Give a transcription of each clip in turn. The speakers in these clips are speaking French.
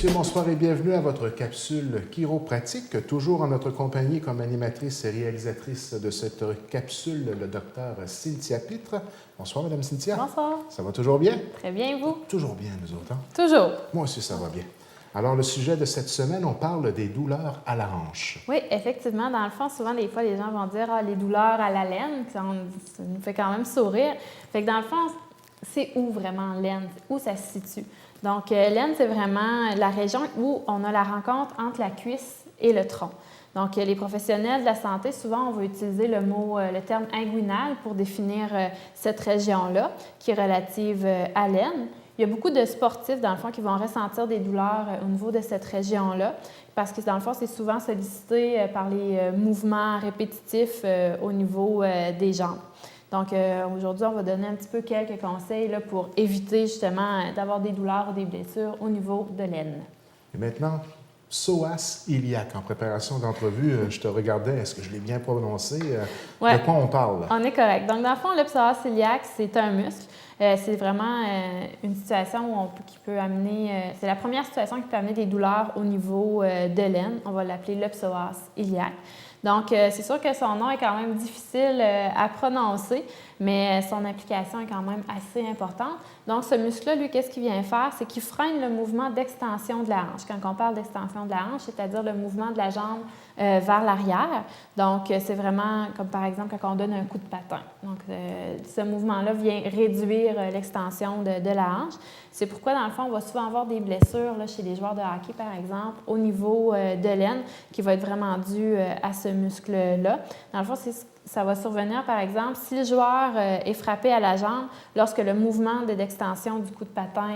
messieurs, bonsoir et bienvenue à votre capsule chiropratique. Toujours en notre compagnie comme animatrice et réalisatrice de cette capsule, le docteur Cynthia Pitre. Bonsoir, Madame Cynthia. Bonsoir. Ça va toujours bien? Très bien, et vous? Toujours bien, nous autres. Hein? Toujours. Moi aussi, ça va bien. Alors, le sujet de cette semaine, on parle des douleurs à la hanche. Oui, effectivement. Dans le fond, souvent, des fois, les gens vont dire les douleurs à la laine, ça nous fait quand même sourire. Fait que dans le fond, c'est où vraiment l'aine? Où ça se situe? Donc, l'aine, c'est vraiment la région où on a la rencontre entre la cuisse et le tronc. Donc, les professionnels de la santé, souvent, on va utiliser le terme inguinal pour définir cette région-là, qui est relative à l'aine. Il y a beaucoup de sportifs, dans le fond, qui vont ressentir des douleurs au niveau de cette région-là, parce que, dans le fond, c'est souvent sollicité par les mouvements répétitifs au niveau des jambes. Donc, aujourd'hui, on va donner un petit peu quelques conseils là, pour éviter justement d'avoir des douleurs ou des blessures au niveau de l'aine. Et maintenant, psoas iliaque. En préparation d'entrevue, je te regardais, est-ce que je l'ai bien prononcé? Ouais. De quoi on parle? On est correct. Donc, dans le fond, le psoas iliaque, c'est un muscle. C'est vraiment une situation qui peut amener... c'est la première situation qui peut amener des douleurs au niveau de l'aine. On va l'appeler le psoas iliaque. Donc, c'est sûr que son nom est quand même difficile à prononcer, mais son application est quand même assez importante. Donc, ce muscle-là, lui, qu'est-ce qu'il vient faire? C'est qu'il freine le mouvement d'extension de la hanche. Quand on parle d'extension de la hanche, c'est-à-dire le mouvement de la jambe vers l'arrière. Donc, c'est vraiment comme par exemple quand on donne un coup de patin. Donc, ce mouvement-là vient réduire l'extension de la hanche. C'est pourquoi, dans le fond, on va souvent avoir des blessures là, chez les joueurs de hockey, par exemple, au niveau de l'aine, qui va être vraiment dû à ce muscle-là. Dans le fond, ça va survenir, par exemple, si le joueur est frappé à la jambe lorsque le mouvement d'extension du coup de patin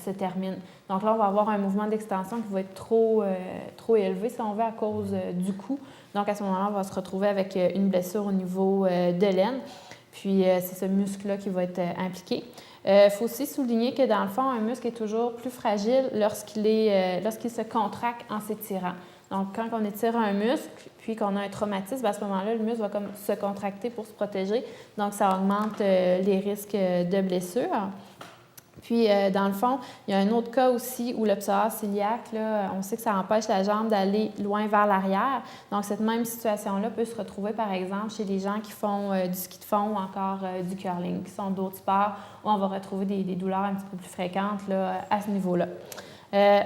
se termine. Donc là, on va avoir un mouvement d'extension qui va être trop élevé, si on veut, à cause du coup. Donc à ce moment-là, on va se retrouver avec une blessure au niveau de l'aine. Puis c'est ce muscle-là qui va être impliqué. Il faut aussi souligner que, dans le fond, un muscle est toujours plus fragile lorsqu'il se contracte en s'étirant. Donc, quand on étire un muscle, puis qu'on a un traumatisme, à ce moment-là, le muscle va comme se contracter pour se protéger. Donc, ça augmente les risques de blessure. Puis, dans le fond, il y a un autre cas aussi où le psoas iliaque, là, on sait que ça empêche la jambe d'aller loin vers l'arrière. Donc, cette même situation-là peut se retrouver, par exemple, chez les gens qui font du ski de fond ou encore du curling, qui sont d'autres sports où on va retrouver des douleurs un petit peu plus fréquentes là, à ce niveau-là.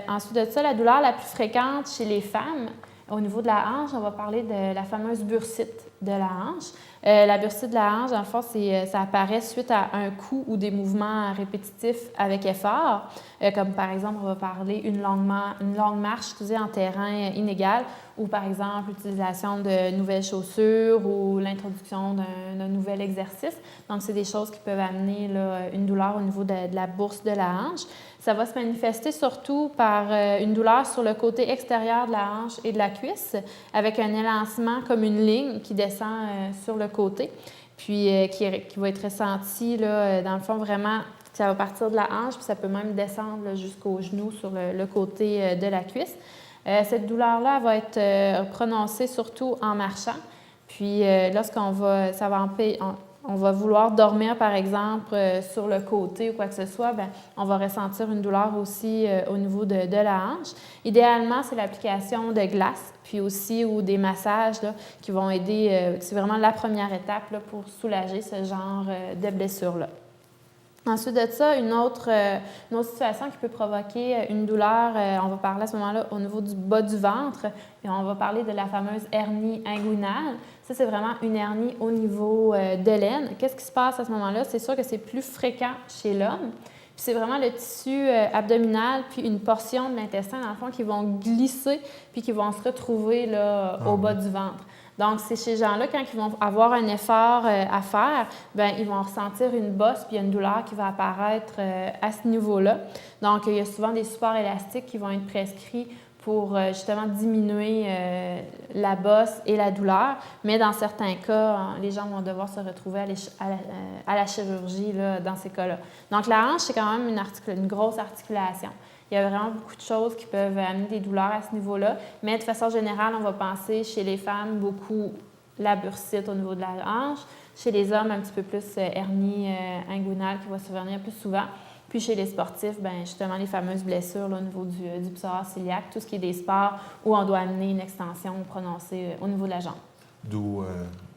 Ensuite de ça, la douleur la plus fréquente chez les femmes, au niveau de la hanche, on va parler de la fameuse bursite de la hanche. La bursite de la hanche, dans le fond, ça apparaît suite à un coup ou des mouvements répétitifs avec effort, comme par exemple, on va parler une longue marche en terrain inégal, ou par exemple l'utilisation de nouvelles chaussures ou l'introduction d'un nouvel exercice. Donc, c'est des choses qui peuvent amener là, une douleur au niveau de la bourse de la hanche. Ça va se manifester surtout par une douleur sur le côté extérieur de la hanche et de la cuisse, avec un élancement comme une ligne qui descend sur le côté, puis qui va être ressenti, là, dans le fond, vraiment, ça va partir de la hanche, puis ça peut même descendre jusqu'au genou sur le côté de la cuisse. Cette douleur-là va être prononcée surtout en marchant, puis lorsqu'on va, on va vouloir dormir, par exemple, sur le côté ou quoi que ce soit, bien, on va ressentir une douleur aussi au niveau de la hanche. Idéalement, c'est l'application de glace, puis aussi ou des massages là, qui vont aider. C'est vraiment la première étape là, pour soulager ce genre de blessure-là. Ensuite de ça, une autre situation qui peut provoquer une douleur, on va parler à ce moment-là au niveau du bas du ventre, et on va parler de la fameuse hernie inguinale. Ça, c'est vraiment une hernie au niveau de l'aine. Qu'est-ce qui se passe à ce moment-là? C'est sûr que c'est plus fréquent chez l'homme. Puis c'est vraiment le tissu abdominal puis une portion de l'intestin, dans le fond, qui vont glisser puis qui vont se retrouver là, au bas du ventre. Donc, c'est ces gens-là, quand ils vont avoir un effort à faire, bien, ils vont ressentir une bosse puis il y a une douleur qui va apparaître à ce niveau-là. Donc, il y a souvent des supports élastiques qui vont être prescrits pour justement diminuer la bosse et la douleur. Mais dans certains cas, les gens vont devoir se retrouver à la chirurgie là, dans ces cas-là. Donc, la hanche, c'est quand même une grosse articulation. Il y a vraiment beaucoup de choses qui peuvent amener des douleurs à ce niveau-là. Mais de façon générale, on va penser chez les femmes beaucoup la bursite au niveau de la hanche. Chez les hommes, un petit peu plus hernie inguinale qui va survenir plus souvent. Puis chez les sportifs, bien, justement, les fameuses blessures là, au niveau du psoas iliaque, tout ce qui est des sports où on doit amener une extension prononcée au niveau de la jambe. D'où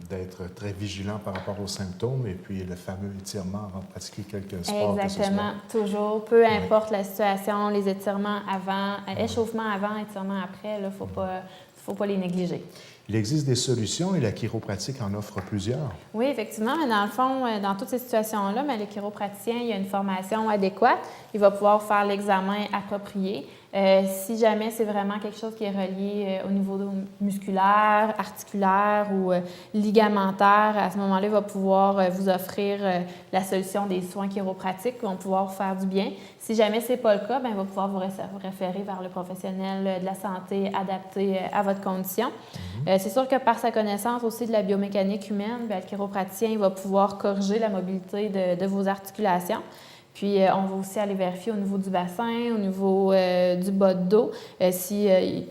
d'être très vigilant par rapport aux symptômes et puis le fameux étirement avant de pratiquer quelques sports. Exactement, toujours. Peu importe la situation, les étirements avant, échauffement avant, étirement après, il ne faut pas les négliger. Il existe des solutions et la chiropratique en offre plusieurs. Oui, effectivement. Mais dans le fond, dans toutes ces situations-là, le chiropraticien, il a une formation adéquate. Il va pouvoir faire l'examen approprié. Si jamais c'est vraiment quelque chose qui est relié au niveau musculaire, articulaire ou ligamentaire, à ce moment-là, il va pouvoir vous offrir la solution des soins chiropratiques qui vont pouvoir vous faire du bien. Si jamais ce n'est pas le cas, bien, il va pouvoir vous référer vers le professionnel de la santé adapté à votre condition. C'est sûr que par sa connaissance aussi de la biomécanique humaine, bien, le chiropraticien il va pouvoir corriger la mobilité de vos articulations. Puis, on va aussi aller vérifier au niveau du bassin, au niveau du bas de dos, si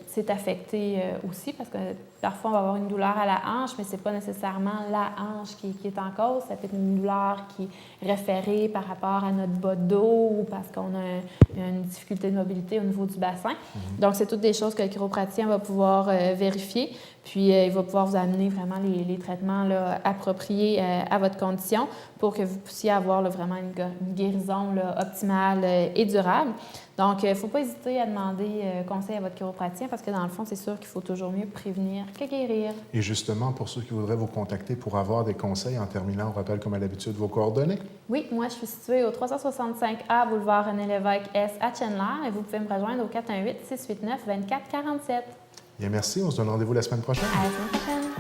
c'est affecté aussi, parce que parfois, on va avoir une douleur à la hanche, mais ce n'est pas nécessairement la hanche qui est en cause. Ça peut être une douleur qui est référée par rapport à notre bas de dos ou parce qu'on a une difficulté de mobilité au niveau du bassin. Donc, c'est toutes des choses que le chiropraticien va pouvoir vérifier. Puis, il va pouvoir vous amener vraiment les traitements là, appropriés à votre condition pour que vous puissiez avoir là, vraiment une guérison là, optimale et durable. Donc, il ne faut pas hésiter à demander conseil à votre chiropraticien parce que dans le fond, c'est sûr qu'il faut toujours mieux prévenir que guérir. Et justement, pour ceux qui voudraient vous contacter pour avoir des conseils, en terminant, on rappelle comme à l'habitude vos coordonnées. Oui, moi, je suis située au 365A boulevard René-Lévesque S à Chandler et vous pouvez me rejoindre au 418-689-2447. Bien, merci. On se donne rendez-vous la semaine prochaine. À la semaine prochaine.